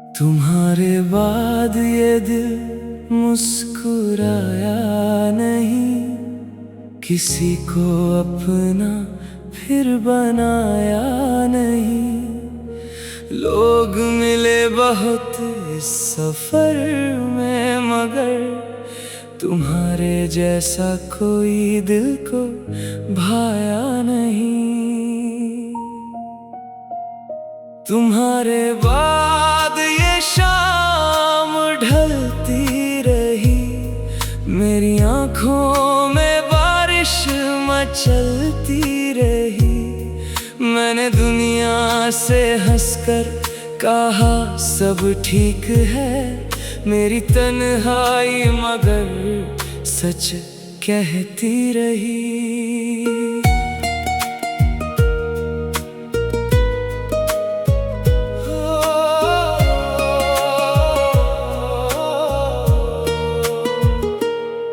तुम्हारे बाद ये दिल मुस्कुराया नहीं, किसी को अपना फिर बनाया नहीं। लोग मिले बहुत इस सफर में, मगर तुम्हारे जैसा कोई दिल को भाया नहीं। तुम्हारे बाद ये शाम ढलती रही, मेरी आँखों में बारिश मचलती रही। मैंने दुनिया से हंसकर कहा सब ठीक है, मेरी तन्हाई मगर सच कहती रही।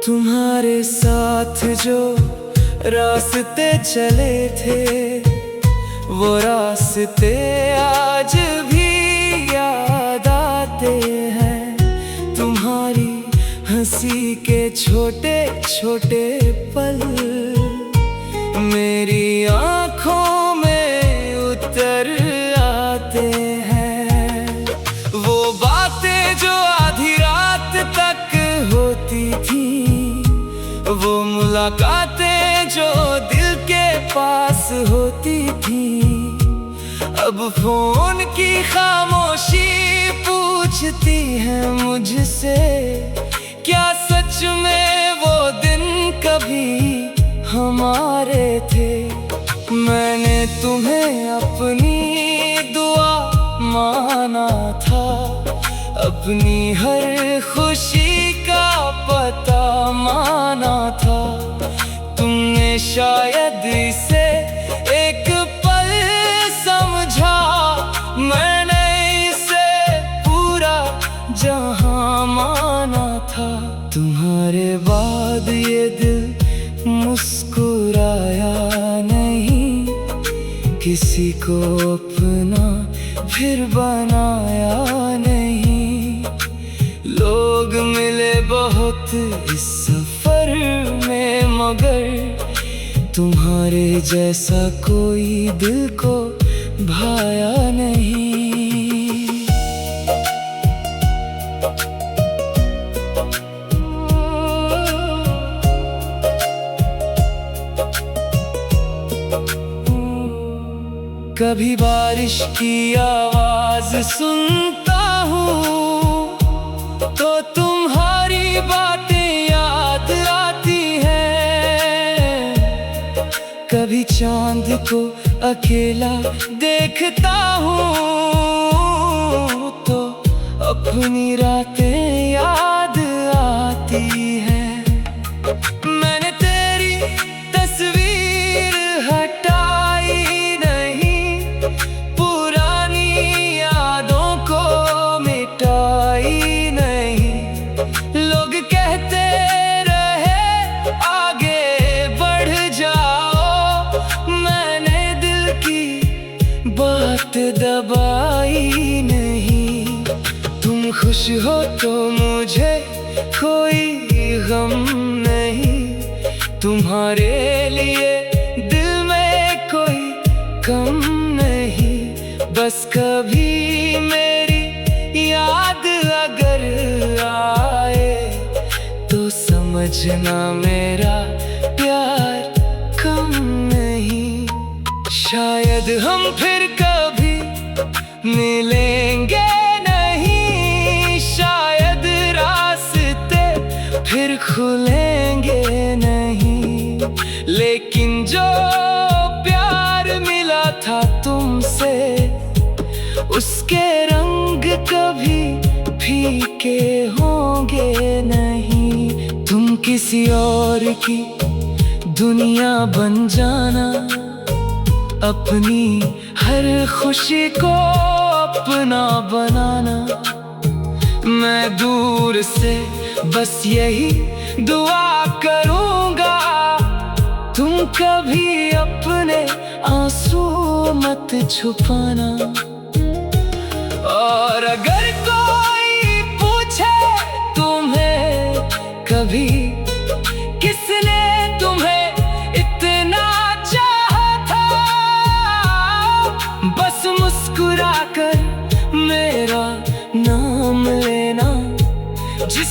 तुम्हारे साथ जो रास्ते चले थे, वो रास्ते आज भी याद आते हैं। तुम्हारी हंसी के छोटे छोटे पल मेरी आँखों में उतर आते हैं। वो बातें जो आधी रात तक होती थी, वो मुलाकातें जो दिल के पास होती थी, अब फोन की खामोशी पूछती है मुझसे, क्या सच में वो दिन कभी हमारे थे। मैंने तुम्हें अपनी दुआ माना था, अपनी हर खुशी का पता माना था। तुमने शायद इसे एक पल समझा, मैंने इसे पूरा जहां माना था। तुम्हारे बाद ये दिल मुस्कुराया नहीं, किसी को अपना फिर बनाया नहीं। लोग मिले बहुत इस सफर में, मगर तुम्हारे जैसा कोई दिल को भाया नहीं। कभी बारिश की आवाज सुनता हूँ तो तुम्हारी बातें याद आती हैं। कभी चांद को अकेला देखता हूँ तो अपनी रातें याद आती हैं। मैंने तेरी तस्वीर हटाई नहीं, पुरानी यादों को मिटाई नहीं। लोग कहते रहे आगे बढ़ जाओ, मैंने दिल की बात दबाई नहीं। तुम खुश हो तो मुझे कोई गम नहीं, तुम्हारे लिए दिल में कोई कम नहीं। बस कभी मेरी याद अगर आए तो समझना मेरा प्यार कम नहीं। शायद हम फिर कभी मिलेंगे नहीं, शायद रास्ते फिर खुलेंगे नहीं। लेकिन जो प्यार मिला था तुमसे, उसके रंग कभी फीके होंगे नहीं। तुम किसी और की दुनिया बन जाना, अपनी हर खुशी को अपना बनाना। मैं दूर से बस यही दुआ करूंगा, तुम कभी अपने आंसू मत छुपाना। और अगर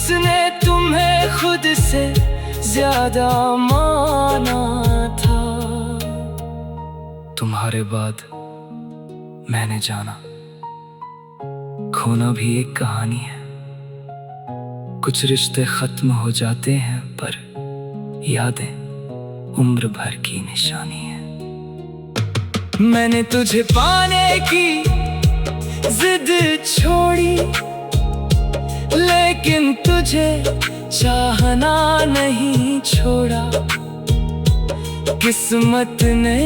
जिसने तुम्हें खुद से ज्यादा माना था। तुम्हारे बाद मैंने जाना, खोना भी एक कहानी है। कुछ रिश्ते खत्म हो जाते हैं, पर यादें उम्र भर की निशानी है। मैंने तुझे पाने की जिद छोड़ी, लेकिन तुझे चाहना नहीं छोड़ा। किस्मत ने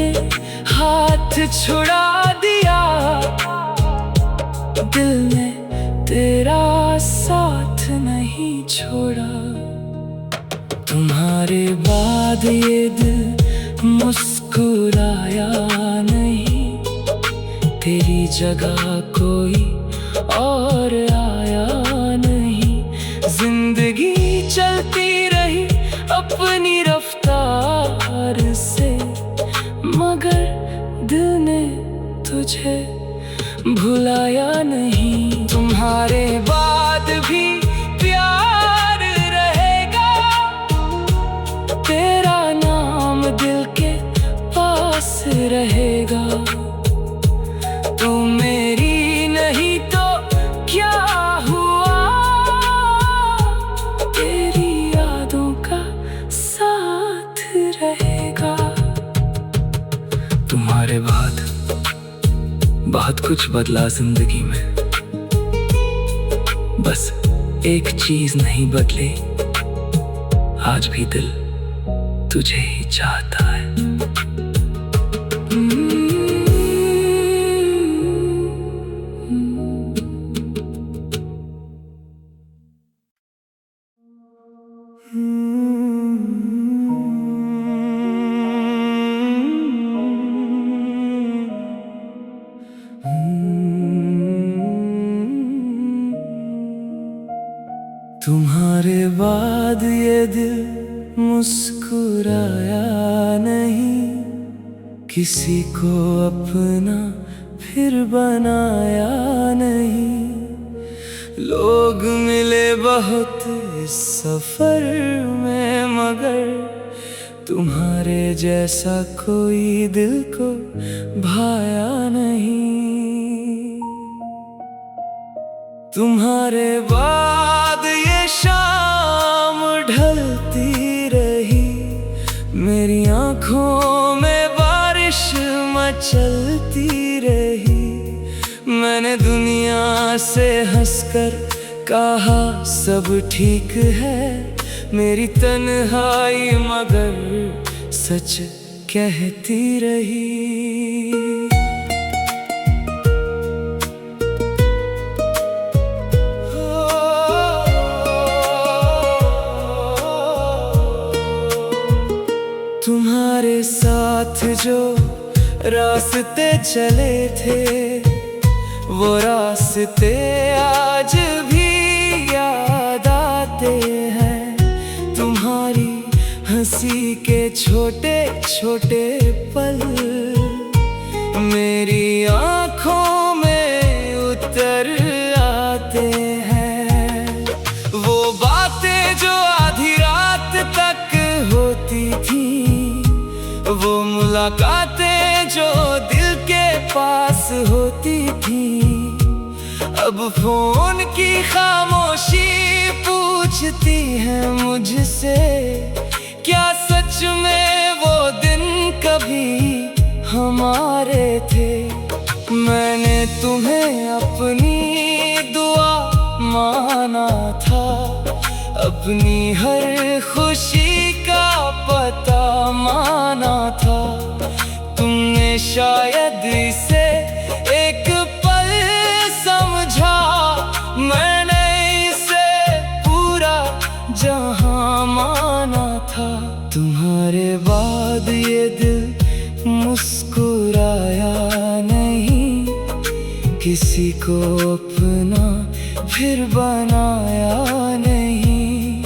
हाथ छुड़ा दिया, दिल ने तेरा साथ नहीं छोड़ा। तुम्हारे बाद ये दिल मुस्कुराया नहीं, तेरी जगह कोई और आया नहीं। जिंदगी चलती रही अपनी रफ्तार से, मगर दिल ने तुझे भुलाया नहीं। तुम्हारे बाद भी प्यार रहेगा, तेरा नाम दिल के पास रहेगा। तू मेरी नहीं तो क्या हुआ, तेरी यादों का साथ रहेगा। तुम्हारे बाद बहुत कुछ बदला जिंदगी में, बस एक चीज नहीं बदली, आज भी दिल तुझे ही चाहता है। तुम्हारे बाद ये दिल मुस्कुराया नहीं, किसी को अपना फिर बनाया नहीं। लोग मिले बहुत इस सफर में, मगर तुम्हारे जैसा कोई दिल को भाया नहीं। तुम्हारे बाद ये शाम ढलती रही, मेरी आँखों में बारिश मचलती रही। मैंने दुनिया से हंसकर कहा सब ठीक है, मेरी तन्हाई मगर सच कहती रही। तुम्हारे साथ जो रास्ते चले थे, वो रास्ते आज भी याद आते हैं। तुम्हारी हंसी के छोटे छोटे पल मेरी आँखों में उतर आते हैं। वो बातें जो आधी रात तक होती थी, वो मुलाकातें जो दिल के पास होती थी, अब फोन की खामोशी पूछती है मुझसे, क्या सच में वो दिन कभी हमारे थे। मैंने तुम्हें अपनी दुआ माना था, अपनी हर खुशी का पता माना था। तुमने शायद इसे एक पल समझा, मैंने इसे पूरा जहां माना था। तुम्हारे बाद ये दिल मुस्कुराया नहीं, किसी को अपना फिर बनाया नहीं।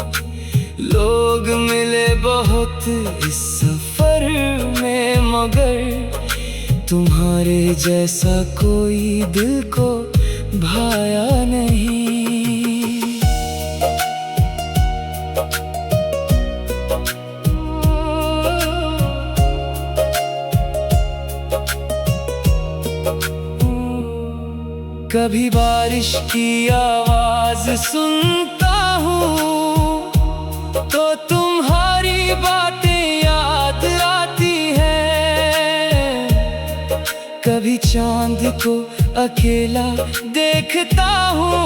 लोग मिले बहुत इस सफर में, मगर तुम्हारे जैसा कोई दिल को भाया नहीं। कभी बारिश की आवाज सुनता हूँ तो तुम्हारी बातें याद आती हैं। कभी चांद को अकेला देखता हूँ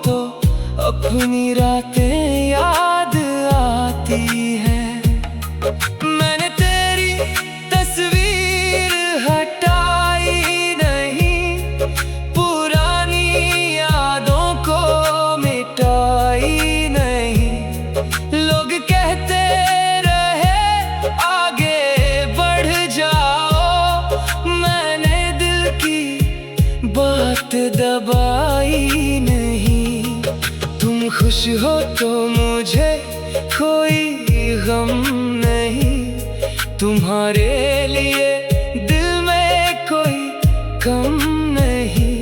तो अपनी रातें याद आती हैं। मैंने तेरी तस्वीर हटाई नहीं, पुरानी यादों को मिटाई नहीं। लोग कहते रहे आगे बढ़ जाओ, मैंने दिल की बात दबाई नहीं। तुम खुश हो तो मुझे कोई गम नहीं, तुम्हारे लिए दिल में कोई कम नहीं।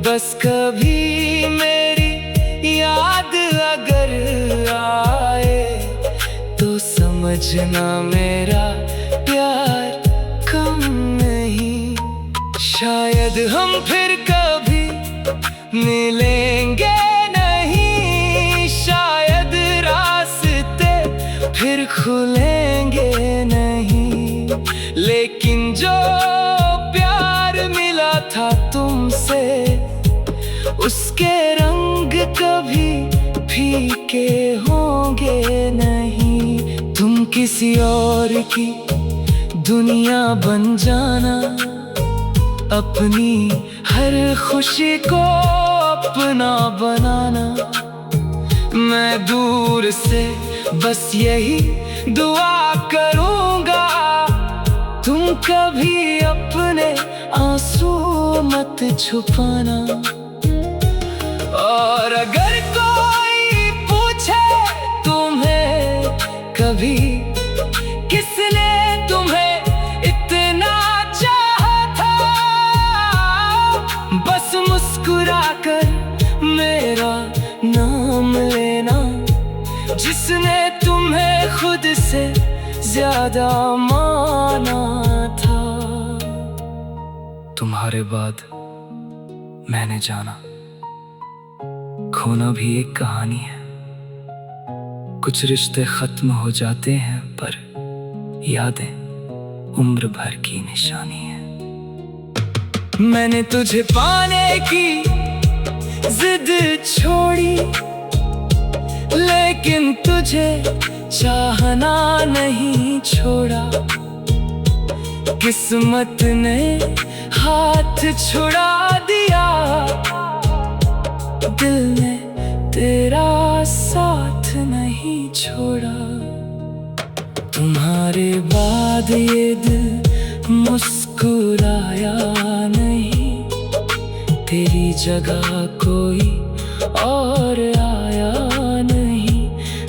बस कभी मेरी याद अगर आए तो समझना मेरा प्यार कम नहीं। शायद हम फिर कभी मिलेंगे नहीं, शायद रास्ते फिर खुलेंगे नहीं, लेकिन जो प्यार मिला था तुमसे उसके रंग कभी फीके होंगे नहीं। तुम किसी और की दुनिया बन जाना, अपनी हर खुशी को अपना बनाना। मैं दूर से बस यही दुआ करूंगा, तुम कभी अपने आंसू मत छुपाना। और अगर कोई पूछे तुम्हें कभी किसने तुम्हें इतना चाहा था, बस मुस्कुराकर मेरा नाम लेना। जिसने तुम्हें खुद से ज्यादा माना था। तुम्हारे बाद मैंने जाना, खोना भी एक कहानी है। कुछ रिश्ते खत्म हो जाते हैं पर यादें उम्र भर की निशानी है। मैंने तुझे पाने की जिद छोड़ी, लेकिन तुझे चाहना नहीं छोड़ा। किस्मत ने हाथ छुड़ा दिया, दिल ने तेरा साथ नहीं छोड़ा। तुम्हारे बाद ये दिल मुस्कुराया नहीं, तेरी जगह कोई और आया नहीं।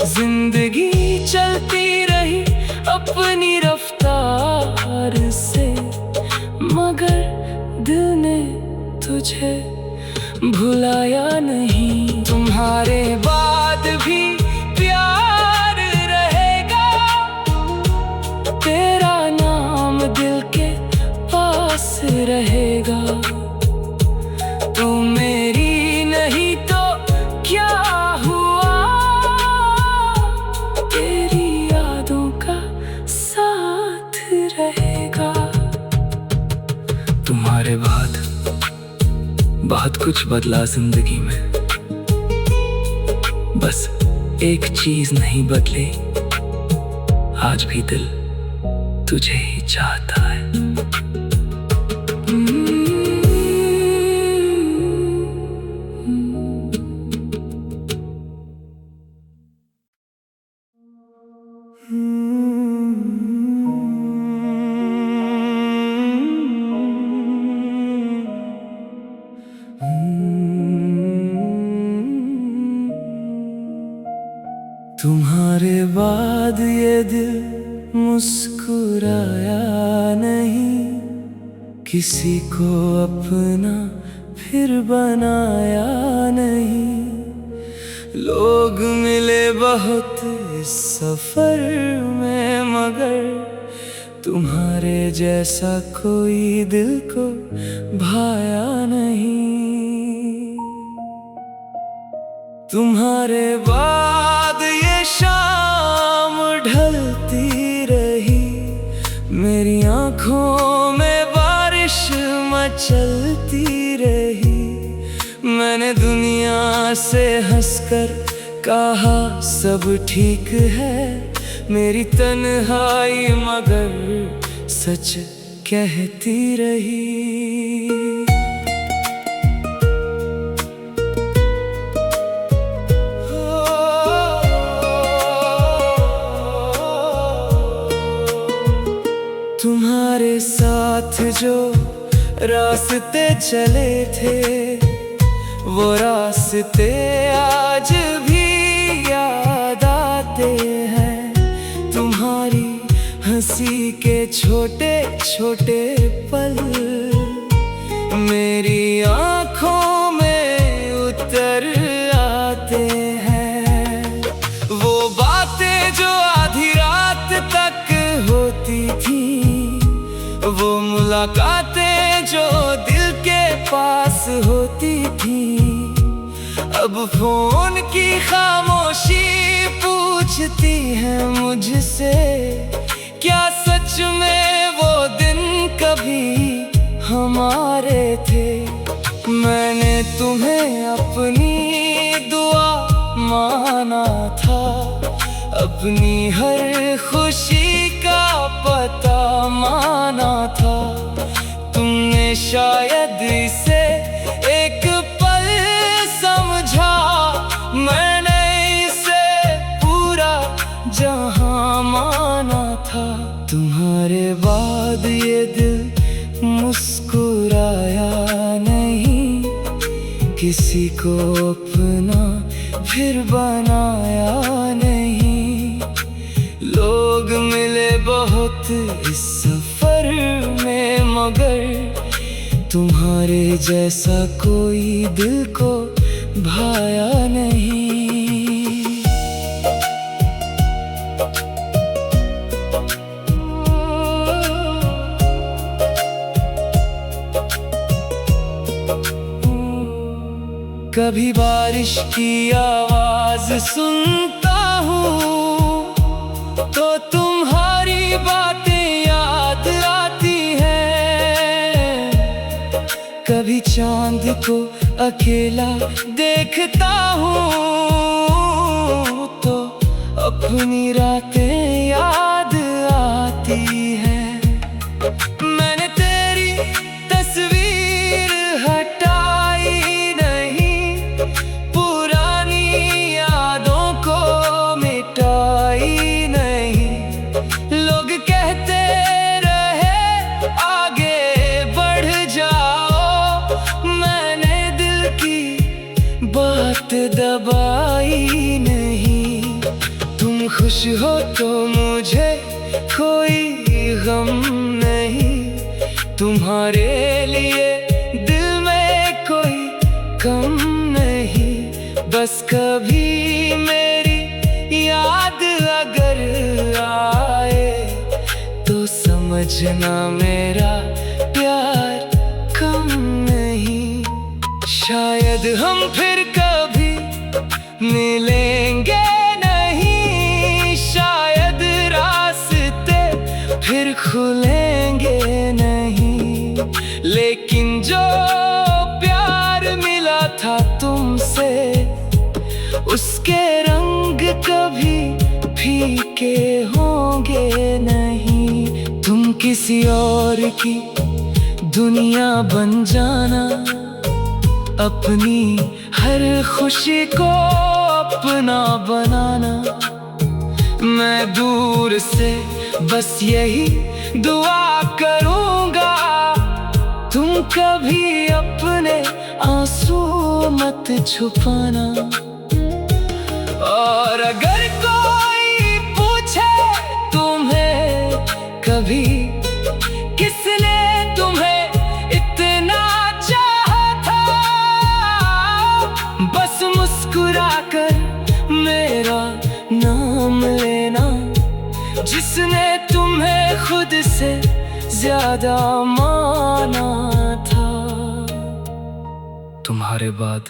जिंदगी चलती रही अपनी रफ्तार से, मगर दिल ने तुझे भुलाया नहीं। तुम्हारे बाद भी प्यार रहेगा, तेरा नाम दिल के पास रहेगा। तू मेरी नहीं तो क्या हुआ, तेरी यादों का साथ रहेगा। तुम्हारे बाद बहुत कुछ बदला जिंदगी में, बस एक चीज नहीं बदली, आज भी दिल तुझे ही चाहता है। तुम्हारे बाद ये दिल मुस्कुराया नहीं, किसी को अपना फिर बनाया नहीं। लोग मिले बहुत इस सफर में, मगर तुम्हारे जैसा कोई दिल को भाया नहीं। तुम्हारे बाद ये शाम ढलती रही, मेरी आँखों में बारिश मचलती रही। मैंने दुनिया से हंसकर कहा सब ठीक है, मेरी तन्हाई मगर सच कहती रही। तुम्हारे साथ जो रास्ते चले थे, वो रास्ते आज भी याद आते हैं। तुम्हारी हंसी के छोटे छोटे पल मेरी आँखों में उतर आते हैं। वो बातें जो आधी रात तक होती थी, वो मुलाकातें जो दिल के पास होती थी, अब फोन की खामोशी पूछती है मुझसे, क्या सच में वो दिन कभी हमारे थे। मैंने तुम्हें अपनी दुआ माना था, अपनी हर खुशी का पता माना था। तुमने शायद इसे एक पल समझा, मैंने इसे पूरा जहां माना था। तुम्हारे बाद ये दिल मुस्कुराया नहीं, किसी को अपना फिर बनाया नहीं। लोग मिले बहुत इस सफर में, मगर तुम्हारे जैसा कोई दिल को भाया नहीं। कभी बारिश की आवाज सुनता हूँ तो तुम्हारी बातें याद आती हैं। कभी चांद को अकेला देखता हूँ तो अपनी रातें याद आती हैं। मैंने तेरी तस्वीर हटाई नहीं, पुरानी यादों को मिटाई नहीं। लोग कहते रहे आगे बढ़ जाओ, मैंने दिल की बात दबाई नहीं। तुम खुश हो तो मुझे कोई गम नहीं, तुम्हारे लिए दिल में कोई कम नहीं। बस कभी मेरी याद अगर आए तो समझना मेरा प्यार कम नहीं। शायद हम फिर कभी मिलेंगे नहीं, शायद रास्ते फिर खुलेंगे नहीं। लेकिन जो प्यार मिला था तुमसे, उसके रंग कभी फीके होंगे नहीं। तुम किसी और की दुनिया बन जाना, अपनी हर खुशी को अपना बनाना। मैं दूर से बस यही दुआ करूंगा, तुम कभी अपने आंसू मत छुपाना। और अगर कोई पूछे तुम्हें कभी किसने तुम्हें इतना चाहा था, बस मुस्कुराकर मेरा नाम लेना, जिसने तुम्हें खुद से ज्यादा माना था। तुम्हारे बाद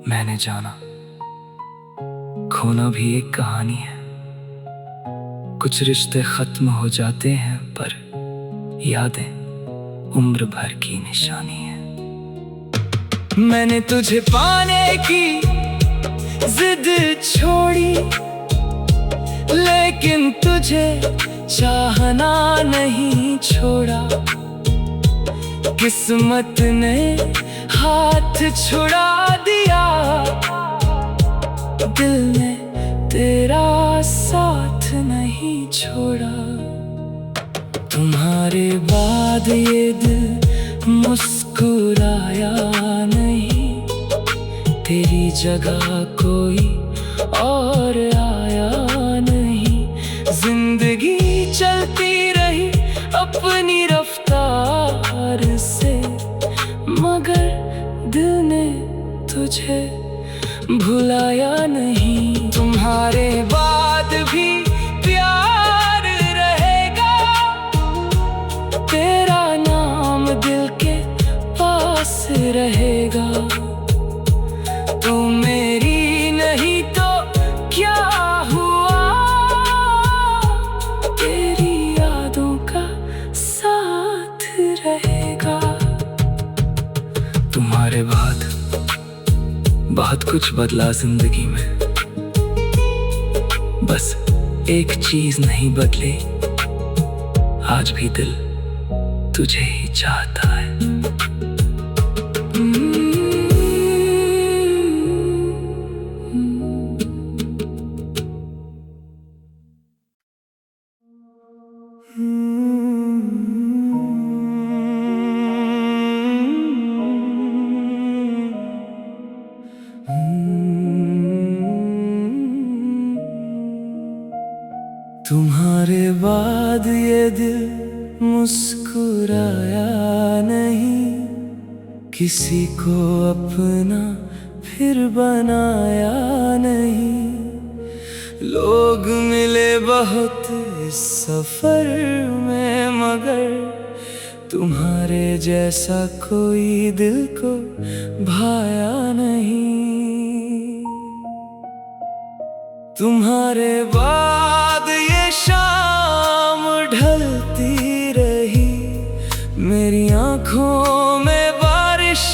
मैंने जाना खोना भी एक कहानी है। कुछ रिश्ते खत्म हो जाते हैं पर यादें उम्र भर की निशानी है। मैंने तुझे पाने की जिद छोड़ी, लेकिन तुझे चाहना नहीं छोड़ा। किस्मत ने हाथ छुड़ा दिया, दिल ने तेरा साथ नहीं छोड़ा। तुम्हारे बाद ये दिल मुस्कुराया नहीं, तेरी जगह कोई और आया नहीं। जिंदगी चलती रही अपनी रफ्तार से, मगर दिल ने तुझे भुलाया नहीं। तुम्हारे बाद भी प्यार रहेगा, तेरा नाम दिल के पास रहेगा। तू मेरी नहीं तो क्या हुआ, तेरी यादों का साथ रहेगा। तुम्हारे बाद बहुत कुछ बदला जिंदगी में, बस एक चीज नहीं बदली, आज भी दिल तुझे ही चाहता है। तुम्हारे बाद ये दिल मुस्कुराया नहीं, किसी को अपना फिर बनाया नहीं। लोग मिले बहुत इस सफर में, मगर तुम्हारे जैसा कोई दिल को भाया नहीं। तुम्हारे बाद ये शाम ढलती रही, मेरी आँखों में बारिश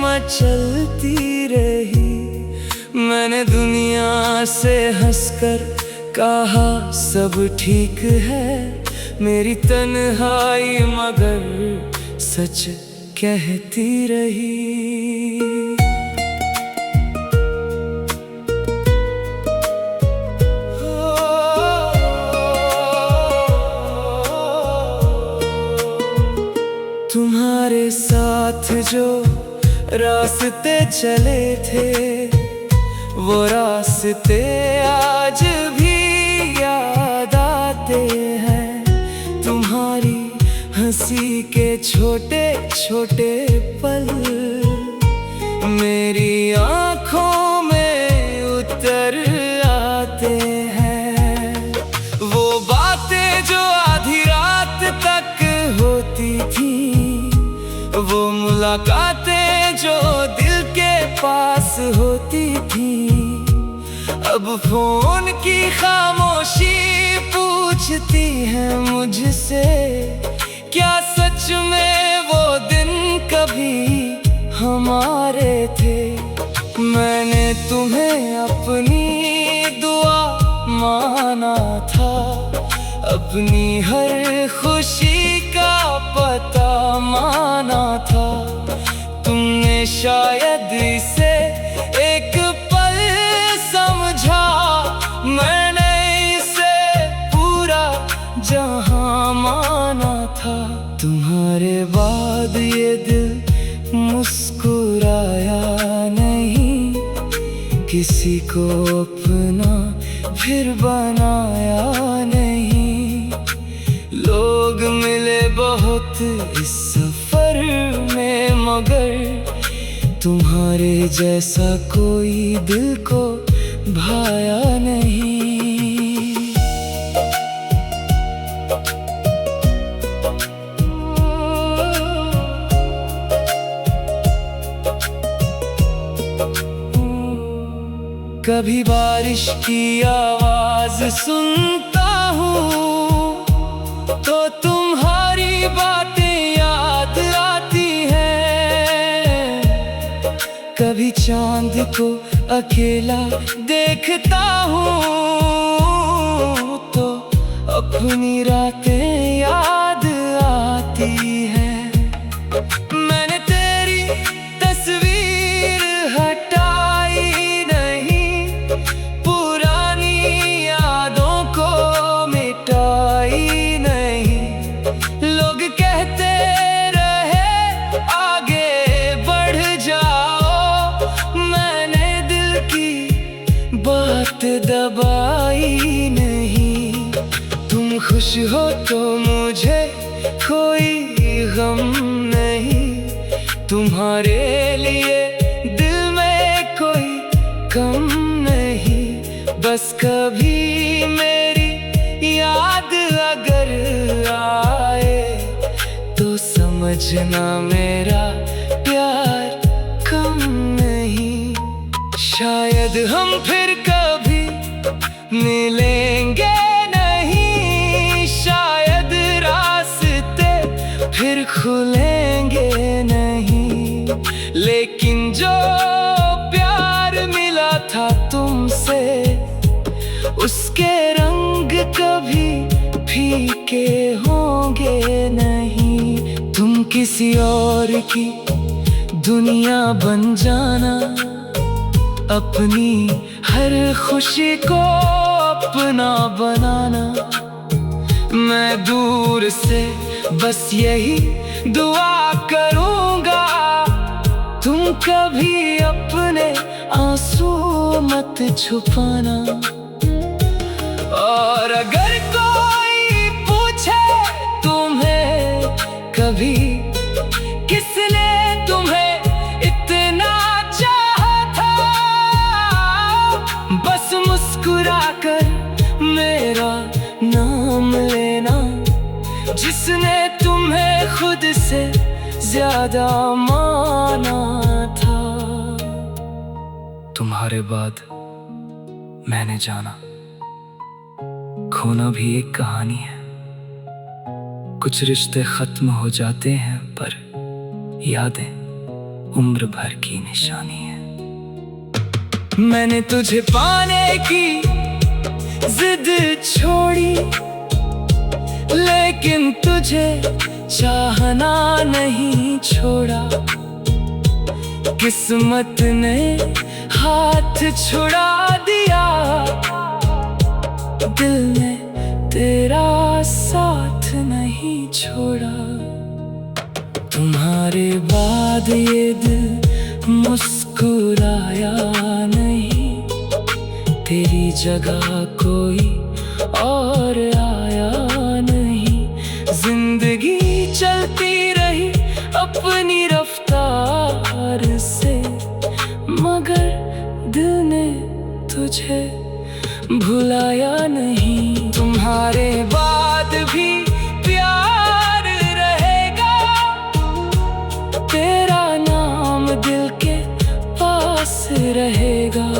मचलती रही। मैंने दुनिया से हंसकर कहा सब ठीक है, मेरी तन्हाई मगर सच कहती रही। तुम्हारे साथ जो रास्ते चले थे, वो रास्ते आज भी याद आते हैं। तुम्हारी हंसी के छोटे छोटे पल मेरी आँखों में उतर आते हैं। वो बातें जो आधी रात तक होती थी, वो मुलाकातें जो दिल के पास होती थी, अब फोन की खामोशी पूछती है मुझसे, क्या सच में वो दिन कभी हमारे थे। मैंने तुम्हें अपनी दुआ माना था, अपनी हर खुशी का पता माना था। तुमने शायद इसे एक पल समझा, मैंने इसे पूरा जहां माना था। तुम्हारे बाद ये दिल मुस्कुराया नहीं, किसी को अपना फिर बनाया नहीं। लोग मिले बहुत इस सफर में, मगर तुम्हारे जैसा कोई दिल को भाया नहीं। कभी बारिश की आवाज सुनता हूँ तो तुम्हारी बातें याद आती हैं। कभी चांद को अकेला देखता हूँ तो अपनी रातें याद आती हैं। मैंने तेरी तस्वीर हटाई नहीं, पुरानी यादों को मिटाई नहीं। लोग कहते रहे आगे बढ़ जाओ, मैंने दिल की बात दबाई नहीं। तुम खुश हो तो मुझे कोई गम नहीं, तुम्हारे लिए दिल में कोई कम नहीं। बस कभी मेरी याद अगर आए तो समझना मेरा प्यार कम नहीं। शायद हम फिर कभी मिलेंगे नहीं, शायद रास्ते फिर खुलेंगे नहीं, लेकिन जो प्यार मिला था तुमसे उसके रंग कभी फीके होंगे नहीं। तुम किसी और की दुनिया बन जाना, अपनी हर खुशी को अपना बनाना। मैं दूर से बस यही दुआ करूंगा, तुम कभी अपने आंसू मत छुपाना। और अगर कोई पूछे तुम्हें कभी किसने तुम्हें इतना चाहा था, बस मुस्कुराकर मेरा नाम लेना, जिसने तुम्हें खुद से ज्यादा माना था। तुम्हारे बाद मैंने जाना, खोना भी एक कहानी है। कुछ रिश्ते खत्म हो जाते हैं पर यादें उम्र भर की निशानी है। मैंने तुझे पाने की जिद छोड़ी, लेकिन तुझे चाहना नहीं छोड़ा। किस्मत ने हाथ छुड़ा दिया, दिल ने तेरा साथ नहीं छोड़ा। तुम्हारे बाद ये दिल मुस्कुराया नहीं, तेरी जगह कोई और आया नहीं। जिंदगी चलती रही अपनी रफ्तार से, मगर दिल ने तुझे भुलाया नहीं। तुम्हारे बाद भी प्यार रहेगा, तेरा नाम दिल के पास रहेगा।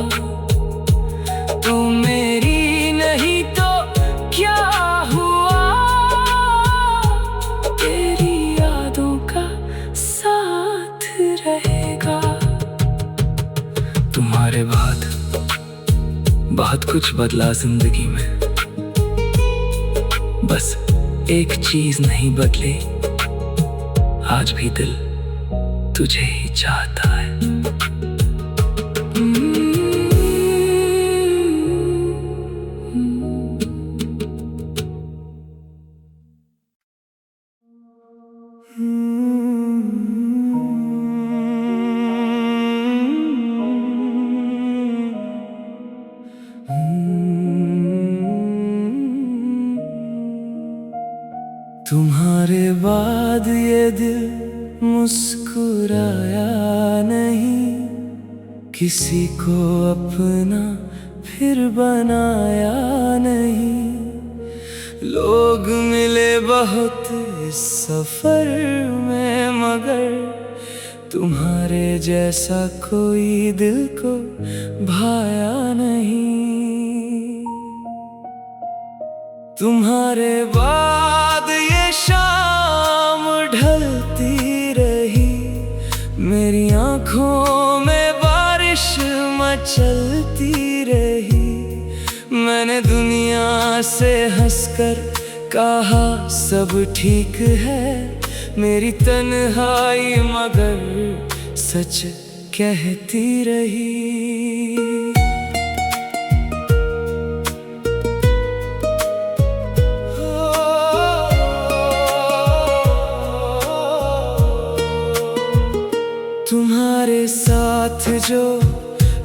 तू मेरी नहीं तो क्या हुआ, तेरी यादों का साथ रहेगा। तुम्हारे बाद बहुत कुछ बदला जिंदगी में, बस एक चीज नहीं बदली, आज भी दिल तुझे ही चाहता है। तुम्हारे बाद ये दिल मुस्कुराया नहीं, किसी को अपना फिर बनाया नहीं। लोग मिले बहुत इस सफर में, मगर तुम्हारे जैसा कोई दिल को भाया नहीं। तुम्हारे बाद ये शाम ढलती रही, मेरी आँखों में बारिश मचलती रही। मैंने दुनिया से हंसकर कहा सब ठीक है, मेरी तन्हाई मगर सच कहती रही। तुम्हारे साथ जो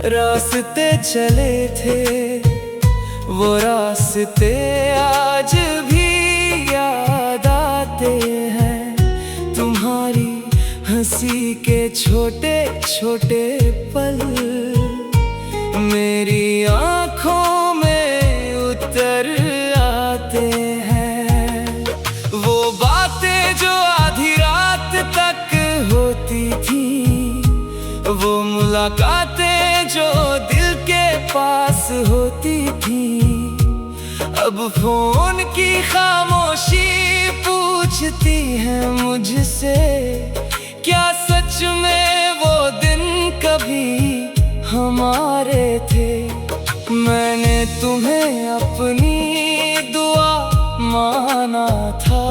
रास्ते चले थे, वो रास्ते आज भी याद आते हैं। तुम्हारी हंसी के छोटे छोटे पल मेरी आँखों में उतर आते हैं। वो बातें जो आधी रात तक होती थी, वो मुलाकातें जो दिल के पास होती थी, अब फोन की खामोशी पूछती है मुझसे, क्या सच में वो दिन कभी हमारे थे। मैंने तुम्हें अपनी दुआ माना था,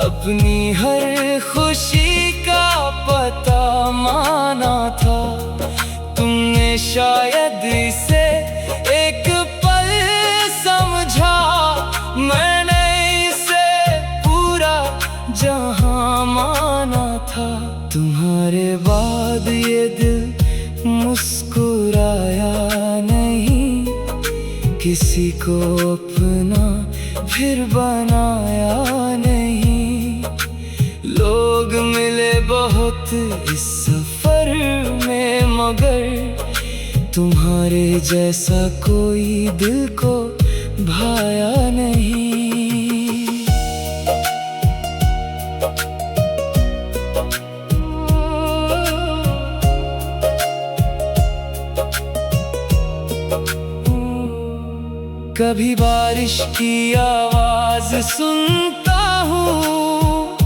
अपनी हर खुशी का पता माना था। तुमने शायद इसे एक पल समझा, मैंने इसे पूरा जहां माना था। तुम्हारे बाद ये दिल मुस्कुराया नहीं, किसी को अपना फिर बनाया नहीं। लोग मिले बहुत इस सफर में, मगर तुम्हारे जैसा कोई दिल को भाया नहीं। कभी बारिश की आवाज सुनता हूँ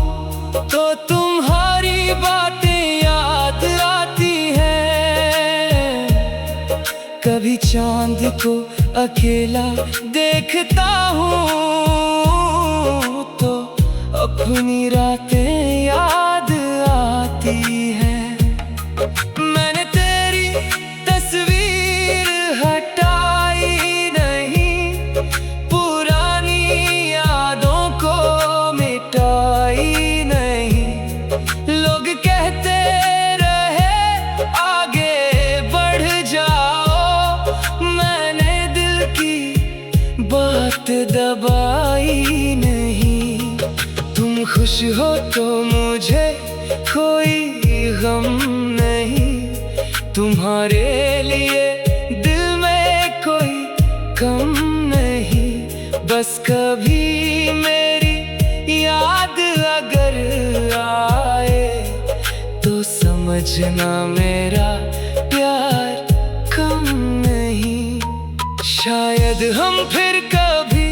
तो तुम्हारी बातें याद आती हैं। कभी चांद को अकेला देखता हूँ तो अपनी रातें याद आती हैं। मैंने तेरी तस्वीर हटाई नहीं, पुरानी यादों को मिटाई नहीं। लोग कहते रहे आगे बढ़ जाओ, मैंने दिल की बात दबाई नहीं। तुम खुश हो तो मुझे कोई गम नहीं, तुम्हारे लिए दिल में कोई कम नहीं। बस कभी मेरी याद अगर आए तो समझना मेरा प्यार कम नहीं। शायद हम फिर कभी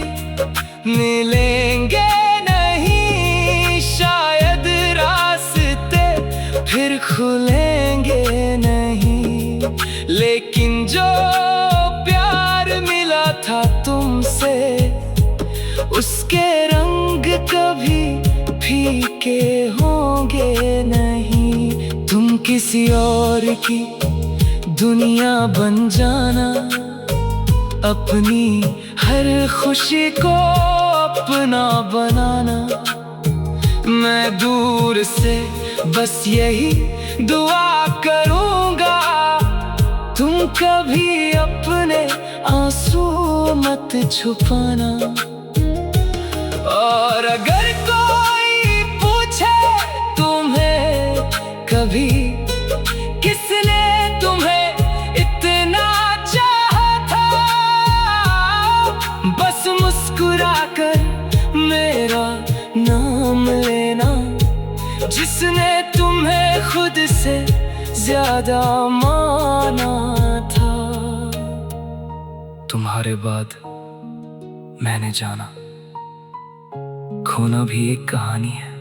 मिलेंगे नहीं, शायद रास्ते फिर खुलेंगे नहीं। लेकिन जो प्यार मिला था तुमसे, उसके रंग कभी फीके होंगे नहीं। तुम किसी और की दुनिया बन जाना, अपनी हर खुशी को अपना बनाना। मैं दूर से बस यही दुआ करूंगा, तुम कभी अपने आंसू मत छुपाना। और अगर कोई पूछे तुम्हें कभी किसने तुम्हें इतना चाहा था, बस मुस्कुराकर मेरा नाम लेना। जिसने तुम्हें खुद से ज्यादा माना था। तुम्हारे बाद मैंने जाना खोना भी एक कहानी है।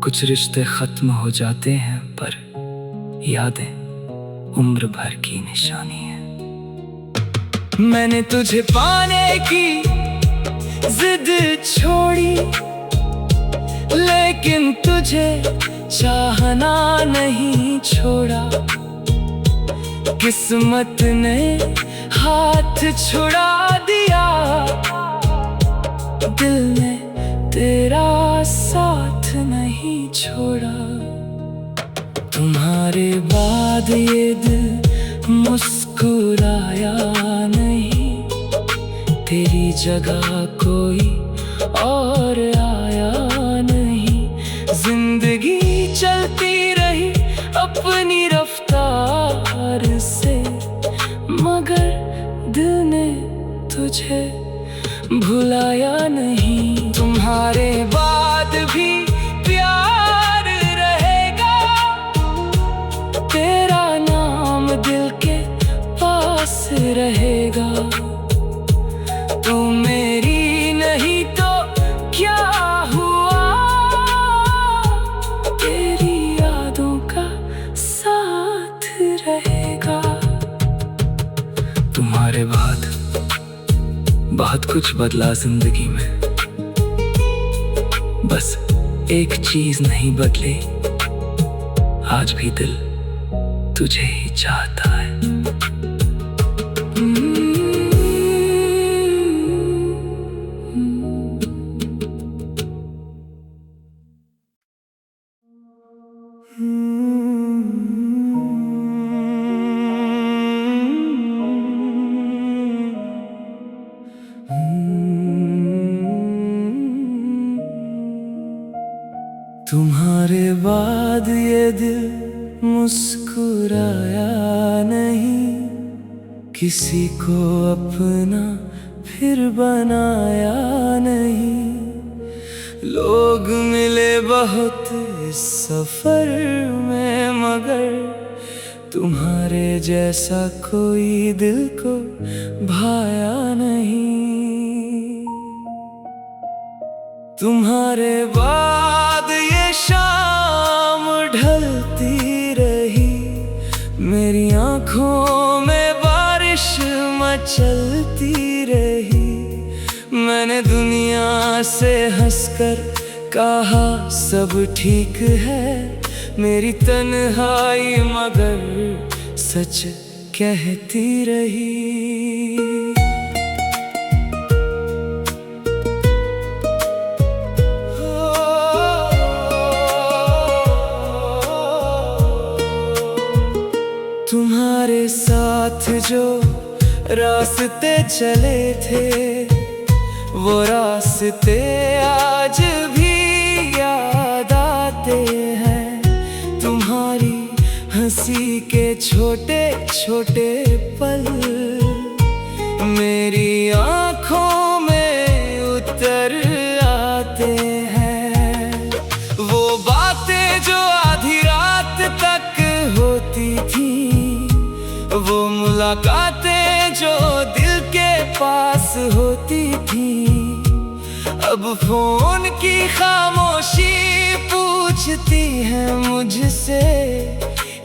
कुछ रिश्ते खत्म हो जाते हैं पर यादें उम्र भर की निशानी है। मैंने तुझे पाने की जिद छोड़ी, लेकिन तुझे चाहना नहीं छोड़ा। किस्मत ने हाथ छुड़ा दिया, दिल ने तेरा साथ नहीं छोड़ा। तुम्हारे बाद ये दिल मुस्कुराया नहीं, तेरी जगह कोई और आया नहीं। जिंदगी चलती रही अपनी रफ्तार से, मगर दिल ने तुझे भुलाया नहीं। तुम्हारे बाद भी प्यार रहेगा, तेरा नाम दिल के पास रहेगा। तू मेरी नहीं तो क्या हुआ, तेरी यादों का साथ रहेगा। तुम्हारे बाद बहुत कुछ बदला जिंदगी में, बस एक चीज नहीं बदली, आज भी दिल तुझे ही चाहता है। तुम्हारे बाद ये दिल मुस्कुराया नहीं, किसी को अपना फिर बनाया नहीं। लोग मिले बहुत इस सफर में, मगर तुम्हारे जैसा कोई दिल को भाया नहीं। तुम्हारे बाद ये शाम ढलती रही, मेरी आँखों में बारिश मचलती रही। मैंने दुनिया से हंसकर कहा सब ठीक है, मेरी तन्हाई मगर सच कहती रही। तुम्हारे साथ जो रास्ते चले थे, वो रास्ते आज भी याद आते हैं। तुम्हारी हंसी के छोटे छोटे पल मेरी आँखों में उतर आते हैं। वो बातें जो आधी रात तक होती थी, वो मुलाकातें जो दिल के पास होती थी, अब फोन की खामोशी पूछती है मुझसे,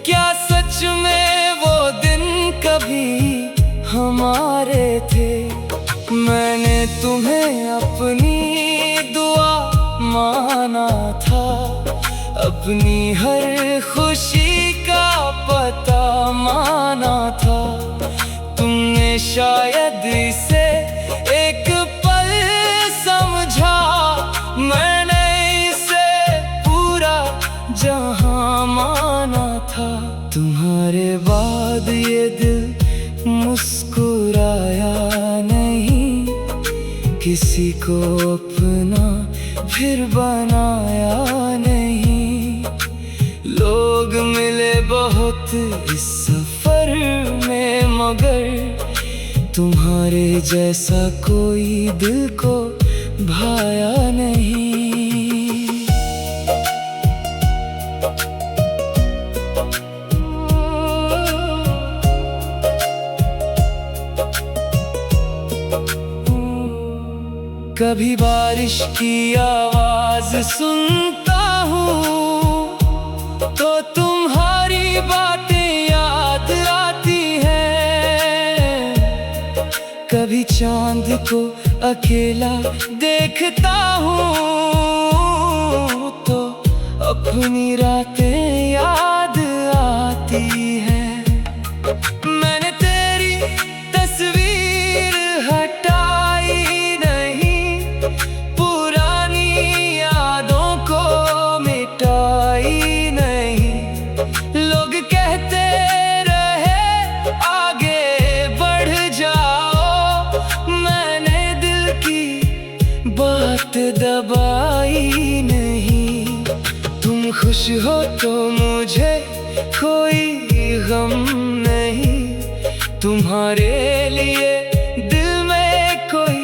क्या सच में वो दिन कभी हमारे थे। मैंने तुम्हें अपनी दुआ माना था, अपनी हर खुशी का पता माना था। तुमने शायद इसे एक पल समझा, मैंने इसे पूरा जहां माना था। तुम्हारे बाद ये दिल मुस्कुराया नहीं, किसी को अपना फिर बनाया नहीं। लोग मिले बहुत इस सफर में, मगर तुम्हारे जैसा कोई दिल को भाया नहीं। कभी बारिश की आवाज सुनता हूँ तो तुम्हारी बातें याद आती हैं। कभी चांद को अकेला देखता हूँ तो अपनी रातें याद आती हैं। मैंने तेरी तस्वीर हटाई नहीं, पुरानी यादों को मिटाई नहीं। लोग कहते रहे आगे बढ़ जाओ, मैंने दिल की बात दबाई नहीं। तुम खुश हो तो मुझे कोई गम नहीं, तुम्हारे लिए दिल में कोई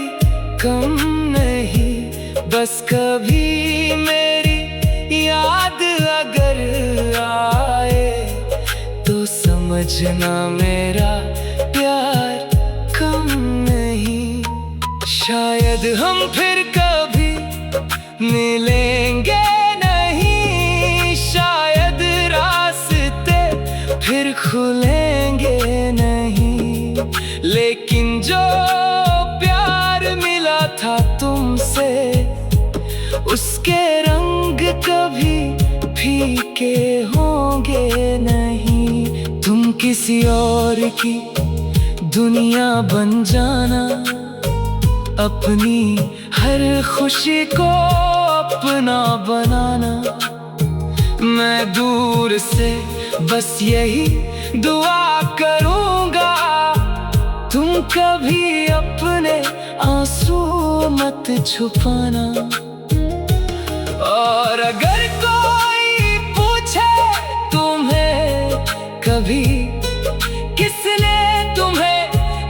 कम नहीं। बस कभी मेरी याद अगर आए तो समझना मेरा प्यार कम नहीं। शायद हम फिर कभी मिलेंगे नहीं, शायद रास्ते फिर खुलेंगे नहीं। लेकिन जो प्यार मिला था तुमसे, उसके रंग कभी फीके होंगे नहीं। तुम किसी और की दुनिया बन जाना, अपनी हर खुशी को अपना बनाना। मैं दूर से बस यही दुआ करूंगा, तुम कभी अपने आंसू मत छुपाना। और अगर कोई पूछे तुम्हें कभी किसने तुम्हें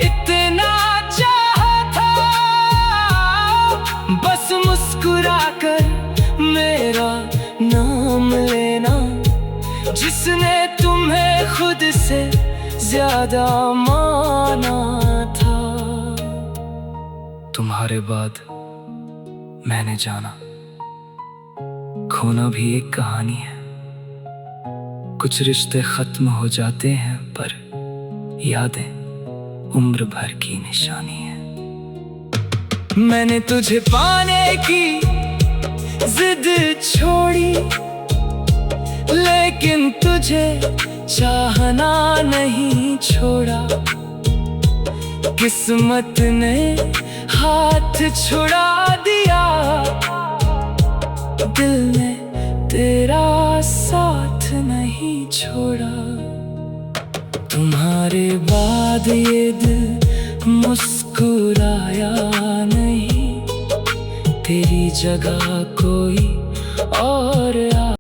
इतना चाहा था, बस मुस्कुराकर मेरा नाम लेना। जिसने तुम्हें खुद से ज्यादा माना था। तुम्हारे बाद मैंने जाना, खोना भी एक कहानी है। कुछ रिश्ते खत्म हो जाते हैं पर यादें उम्र भर की निशानी है। मैंने तुझे पाने की जिद छोड़ी, लेकिन तुझे चाहना नहीं छोड़ा। किस्मत ने हाथ छुड़ा दिया, दिल ने तेरा साथ नहीं छोड़ा। तुम्हारे बाद ये दिल मुस्कुराया नहीं, तेरी जगह कोई और